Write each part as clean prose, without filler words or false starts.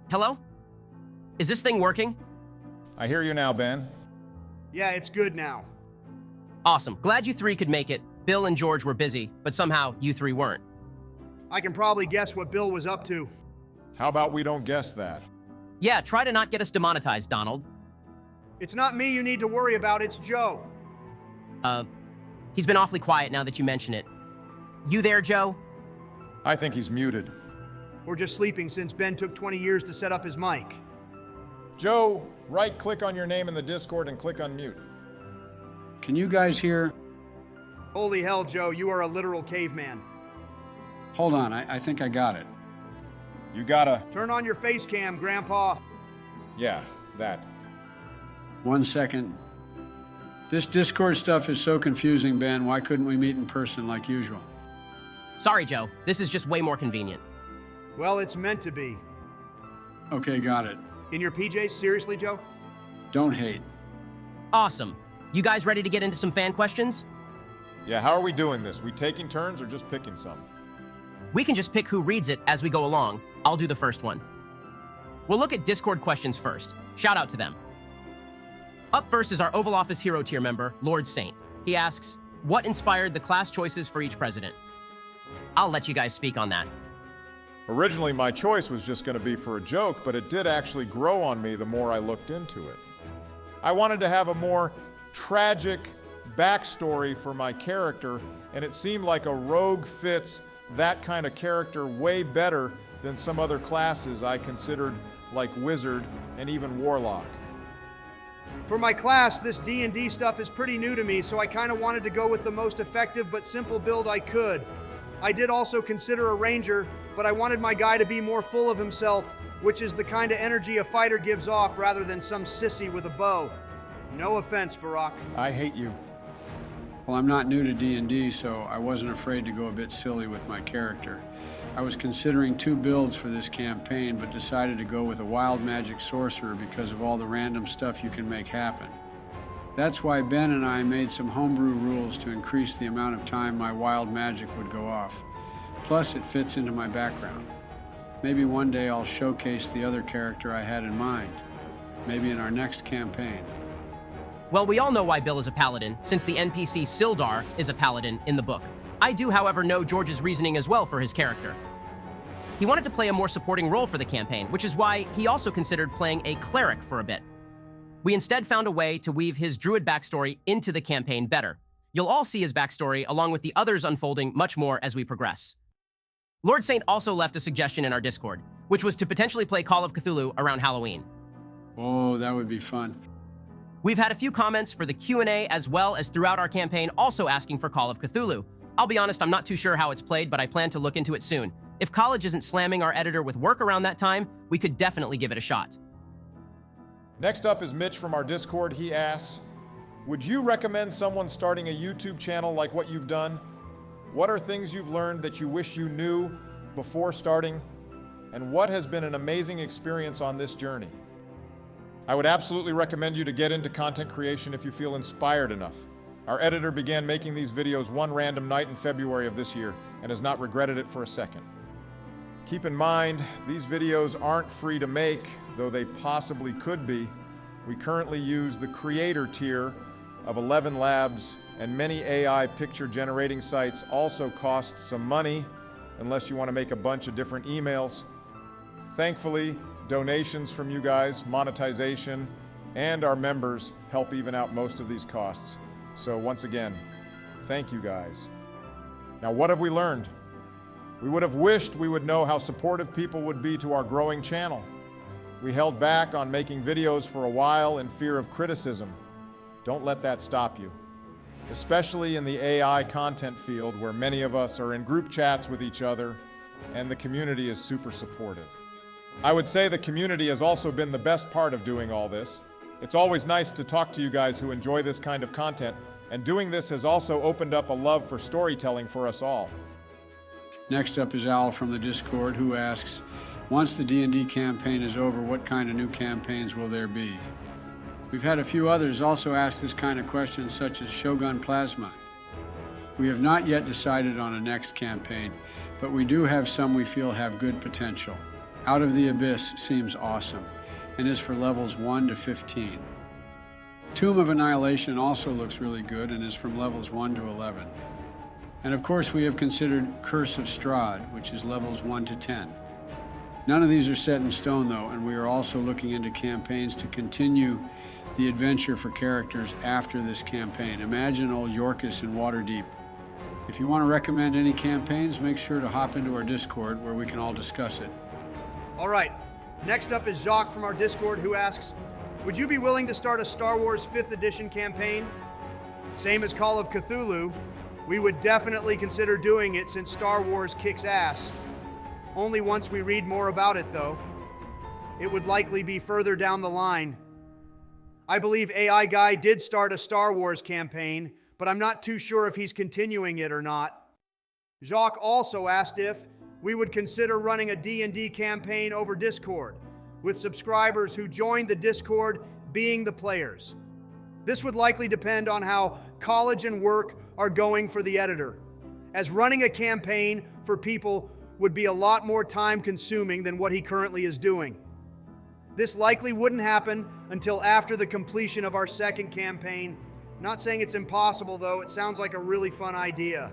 Hello? Is this thing working? I hear you now, Ben. Yeah, it's good now. Awesome. Glad you three could make it. Bill and George were busy, but somehow you three weren't. I can probably guess what Bill was up to. How about we don't guess that? Yeah, try to not get us demonetized, Donald. It's not me you need to worry about, it's Joe. He's been awfully quiet now that you mention it. You there, Joe? I think he's muted. Or just sleeping since Ben took 20 years to set up his mic. Joe, right-click on your name in the Discord and click unmute. Can you guys hear? Holy hell, Joe, you are a literal caveman. Hold on, I think I got it. You gotta... Turn on your face cam, Grandpa. Yeah, that. 1 second. This Discord stuff is so confusing, Ben. Why couldn't we meet in person like usual? Sorry, Joe. This is just way more convenient. Well, it's meant to be. Okay, got it. In your PJs? Seriously, Joe? Don't hate. Awesome. You guys ready to get into some fan questions? Yeah, how are we doing this? We taking turns or just picking some? We can just pick who reads it as we go along. I'll do the first one. We'll look at Discord questions first. Shout out to them. Up first is our Oval Office Hero Tier member, Lord Saint. He asks, what inspired the class choices for each president? I'll let you guys speak on that. Originally, my choice was just going to be for a joke, but it did actually grow on me the more I looked into it. I wanted to have a more tragic backstory for my character, and it seemed like a rogue fits that kind of character way better than some other classes I considered like wizard and even warlock. For my class, this D&D stuff is pretty new to me, so I kind of wanted to go with the most effective but simple build I could. I did also consider a ranger, but I wanted my guy to be more full of himself, which is the kind of energy a fighter gives off rather than some sissy with a bow. No offense, Barack. I hate you. Well, I'm not new to D&D, so I wasn't afraid to go a bit silly with my character. I was considering 2 builds for this campaign, but decided to go with a wild magic sorcerer because of all the random stuff you can make happen. That's why Ben and I made some homebrew rules to increase the amount of time my wild magic would go off. Plus, it fits into my background. Maybe one day I'll showcase the other character I had in mind. Maybe in our next campaign. Well, we all know why Bill is a paladin, since the NPC Sildar is a paladin in the book. I do, however, know George's reasoning as well for his character. He wanted to play a more supporting role for the campaign, which is why he also considered playing a cleric for a bit. We instead found a way to weave his druid backstory into the campaign better. You'll all see his backstory along with the others unfolding much more as we progress. Lord Saint also left a suggestion in our Discord, which was to potentially play Call of Cthulhu around Halloween. Oh, that would be fun. We've had a few comments for the Q&A as well as throughout our campaign also asking for Call of Cthulhu. I'll be honest, I'm not too sure how it's played, but I plan to look into it soon. If college isn't slamming our editor with work around that time, we could definitely give it a shot. Next up is Mitch from our Discord. He asks, would you recommend someone starting a YouTube channel like what you've done? What are things you've learned that you wish you knew before starting? And what has been an amazing experience on this journey? I would absolutely recommend you to get into content creation if you feel inspired enough. Our editor began making these videos one random night in February of this year and has not regretted it for a second. Keep in mind, these videos aren't free to make, though they possibly could be. We currently use the creator tier of 11 Labs, and many AI picture generating sites also cost some money, unless you want to make a bunch of different emails. Thankfully, donations from you guys, monetization, and our members help even out most of these costs. So once again, thank you guys. Now, what have we learned? We would have wished we would know how supportive people would be to our growing channel. We held back on making videos for a while in fear of criticism. Don't let that stop you, especially in the AI content field where many of us are in group chats with each other and the community is super supportive. I would say the community has also been the best part of doing all this. It's always nice to talk to you guys who enjoy this kind of content, and doing this has also opened up a love for storytelling for us all. Next up is Al from the Discord, who asks, once the D&D campaign is over, what kind of new campaigns will there be? We've had a few others also ask this kind of question, such as Shogun Plasma. We have not yet decided on a next campaign, but we do have some we feel have good potential. Out of the Abyss seems awesome and is for levels 1 to 15. Tomb of Annihilation also looks really good and is from levels 1 to 11. And of course we have considered Curse of Strahd, which is levels 1 to 10. None of these are set in stone though, and we are also looking into campaigns to continue the adventure for characters after this campaign. Imagine old Yorkis in Waterdeep. If you want to recommend any campaigns, make sure to hop into our Discord where we can all discuss it. All right, next up is Jacques from our Discord who asks, would you be willing to start a Star Wars 5th edition campaign? Same as Call of Cthulhu, we would definitely consider doing it since Star Wars kicks ass. Only once we read more about it though. It would likely be further down the line. I believe AI Guy did start a Star Wars campaign, but I'm not too sure if he's continuing it or not. Jacques also asked if we would consider running a D&D campaign over Discord, with subscribers who joined the Discord being the players. This would likely depend on how college and work are going for the editor, as running a campaign for people would be a lot more time consuming than what he currently is doing. This likely wouldn't happen until after the completion of our second campaign. Not saying it's impossible though, it sounds like a really fun idea.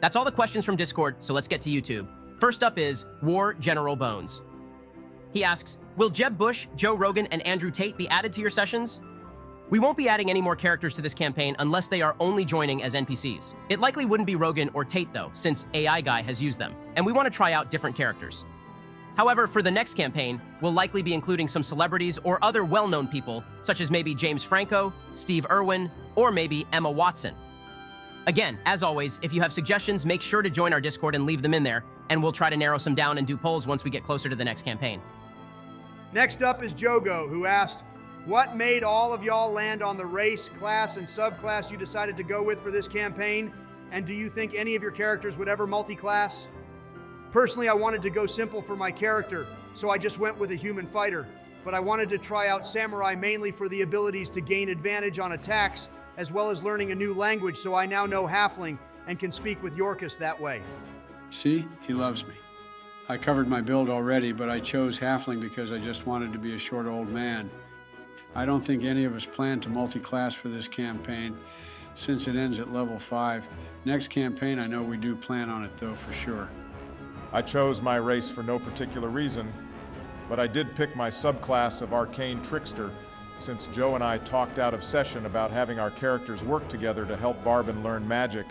That's all the questions from Discord, so let's get to YouTube. First up is War General Bones. He asks, will Jeb Bush, Joe Rogan, and Andrew Tate be added to your sessions? We won't be adding any more characters to this campaign unless they are only joining as NPCs. It likely wouldn't be Rogan or Tate though, since AI Guy has used them, and we want to try out different characters. However, for the next campaign, we'll likely be including some celebrities or other well-known people, such as maybe James Franco, Steve Irwin, or maybe Emma Watson. Again, as always, if you have suggestions, make sure to join our Discord and leave them in there, and we'll try to narrow some down and do polls once we get closer to the next campaign. Next up is Jogo, who asked, what made all of y'all land on the race, class, and subclass you decided to go with for this campaign? And do you think any of your characters would ever multi-class? Personally, I wanted to go simple for my character, so I just went with a human fighter. But I wanted to try out Samurai mainly for the abilities to gain advantage on attacks, as well as learning a new language, so I now know Halfling and can speak with Yorkis that way. See, he loves me. I covered my build already, but I chose Halfling because I just wanted to be a short old man. I don't think any of us plan to multi-class for this campaign, since it ends at level 5. Next campaign, I know we do plan on it though, for sure. I chose my race for no particular reason, but I did pick my subclass of Arcane Trickster, since Joe and I talked out of session about having our characters work together to help Barbin learn magic.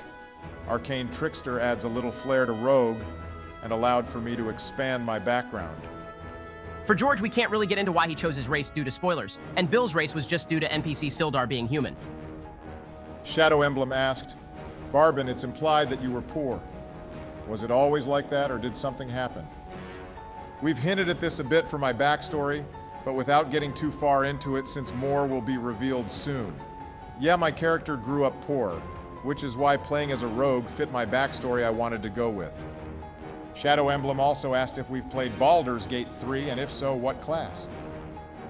Arcane Trickster adds a little flair to Rogue, and allowed for me to expand my background. For George, we can't really get into why he chose his race due to spoilers, and Bill's race was just due to NPC Sildar being human. Shadow Emblem asked, Barbin, it's implied that you were poor. Was it always like that, or did something happen? We've hinted at this a bit for my backstory, but without getting too far into it since more will be revealed soon. Yeah, my character grew up poor, which is why playing as a rogue fit my backstory I wanted to go with. Shadow Emblem also asked if we've played Baldur's Gate 3, and if so, what class?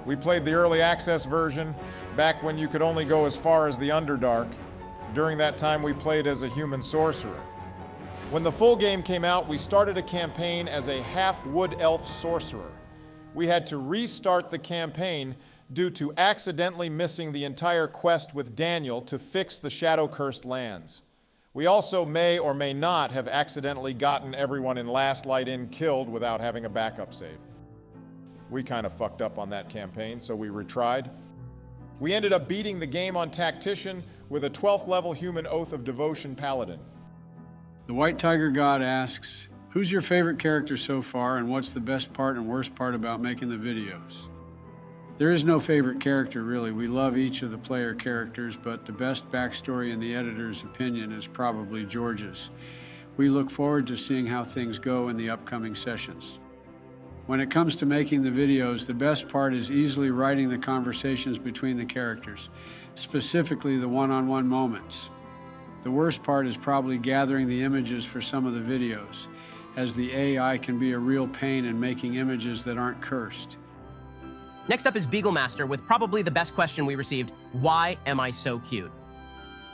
We played the early access version, back when you could only go as far as the Underdark. During that time, we played as a human sorcerer. When the full game came out, we started a campaign as a half-wood elf sorcerer. We had to restart the campaign due to accidentally missing the entire quest with Daniel to fix the shadow-cursed lands. We also may or may not have accidentally gotten everyone in Last Light In killed without having a backup save. We kind of fucked up on that campaign, so we retried. We ended up beating the game on Tactician with a 12th level human Oath of Devotion paladin. The White Tiger God asks, who's your favorite character so far, and what's the best part and worst part about making the videos? There is no favorite character, really. We love each of the player characters, but the best backstory in the editor's opinion is probably George's. We look forward to seeing how things go in the upcoming sessions. When it comes to making the videos, the best part is easily writing the conversations between the characters, specifically the one-on-one moments. The worst part is probably gathering the images for some of the videos, as the AI can be a real pain in making images that aren't cursed. Next up is Beaglemaster with probably the best question we received, why am I so cute?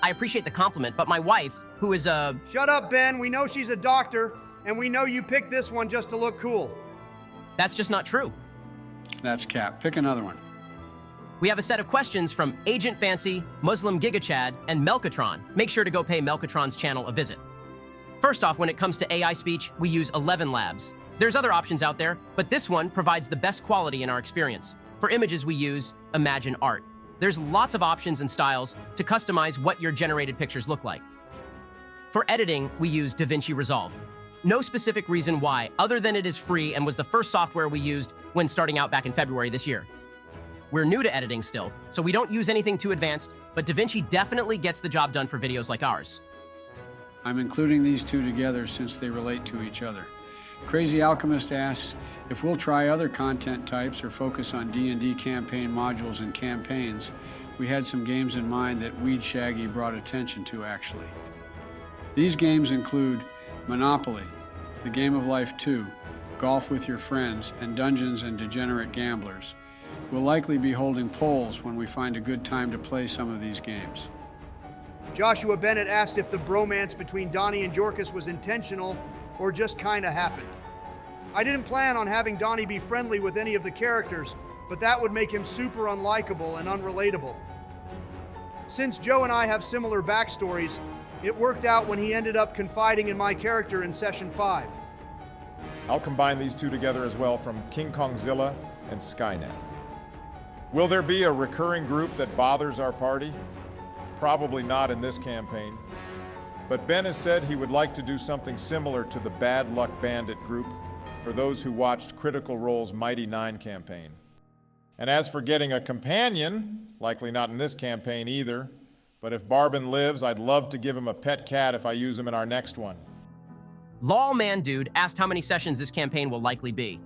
I appreciate the compliment, but my wife, who is a... Shut up, Ben. We know she's a doctor, and we know you picked this one just to look cool. That's just not true. That's cap. Pick another one. We have a set of questions from Agent Fancy, Muslim GigaChad, and Melkatron. Make sure to go pay Melkatron's channel a visit. First off, when it comes to AI speech, we use 11 Labs. There's other options out there, but this one provides the best quality in our experience. For images, we use Imagine Art. There's lots of options and styles to customize what your generated pictures look like. For editing, we use DaVinci Resolve. No specific reason why, other than it is free and was the first software we used when starting out back in February this year. We're new to editing still, so we don't use anything too advanced, but DaVinci definitely gets the job done for videos like ours. I'm including these two together since they relate to each other. Crazy Alchemist asks if we'll try other content types or focus on D&D campaign modules and campaigns. We had some games in mind that Weed Shaggy brought attention to, actually. These games include Monopoly, The Game of Life 2, Golf with Your Friends, and Dungeons and Degenerate Gamblers. We'll likely be holding polls when we find a good time to play some of these games. Joshua Bennett asked if the bromance between Donnie and Jorkus was intentional or just kinda happened. I didn't plan on having Donnie be friendly with any of the characters, but that would make him super unlikable and unrelatable. Since Joe and I have similar backstories, it worked out when he ended up confiding in my character in Session 5. I'll combine these two together as well from King Kongzilla and Skynet. Will there be a recurring group that bothers our party? Probably not in this campaign. But Ben has said he would like to do something similar to the Bad Luck Bandit group for those who watched Critical Role's Mighty Nine campaign. And as for getting a companion, likely not in this campaign either, but if Barbin lives, I'd love to give him a pet cat if I use him in our next one. Lol Man Dude asked how many sessions this campaign will likely be.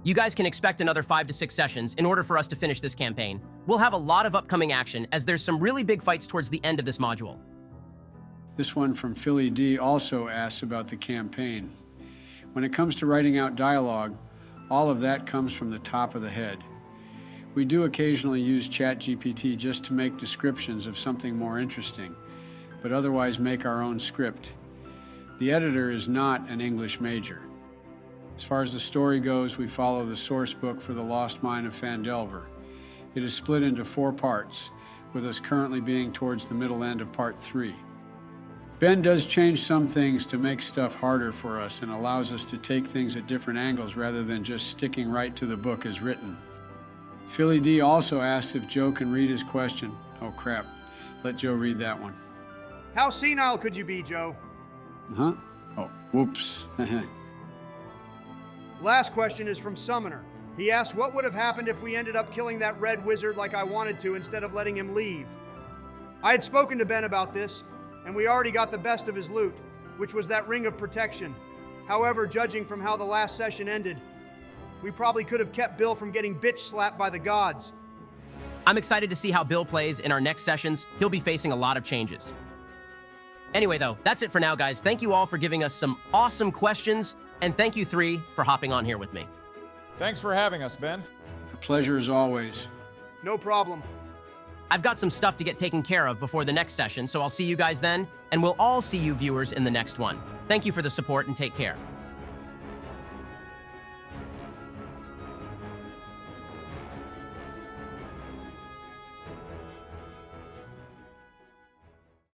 You guys can expect another 5 to 6 sessions in order for us to finish this campaign. We'll have a lot of upcoming action as there's some really big fights towards the end of this module. This one from Philly D also asks about the campaign. When it comes to writing out dialogue, all of that comes from the top of the head. We do occasionally use ChatGPT just to make descriptions of something more interesting, but otherwise make our own script. The editor is not an English major. As far as the story goes, we follow the source book for The Lost Mine of Phandelver. It is split into 4 parts, with us currently being towards the middle end of part 3. Ben does change some things to make stuff harder for us and allows us to take things at different angles rather than just sticking right to the book as written. Philly D also asks if Joe can read his question. Oh crap, let Joe read that one. How senile could you be, Joe? Huh? Oh, whoops. Last question is from Summoner. He asked what would have happened if we ended up killing that red wizard like I wanted to instead of letting him leave. I had spoken to Ben about this, and we already got the best of his loot, which was that ring of protection. However, judging from how the last session ended, we probably could have kept Bill from getting bitch slapped by the gods. I'm excited to see how Bill plays in our next sessions. He'll be facing a lot of changes. Anyway though, that's it for now guys. Thank you all for giving us some awesome questions, and thank you 3 for hopping on here with me. Thanks for having us, Ben. A pleasure as always. No problem. I've got some stuff to get taken care of before the next session, so I'll see you guys then, and we'll all see you viewers in the next one. Thank you for the support and take care.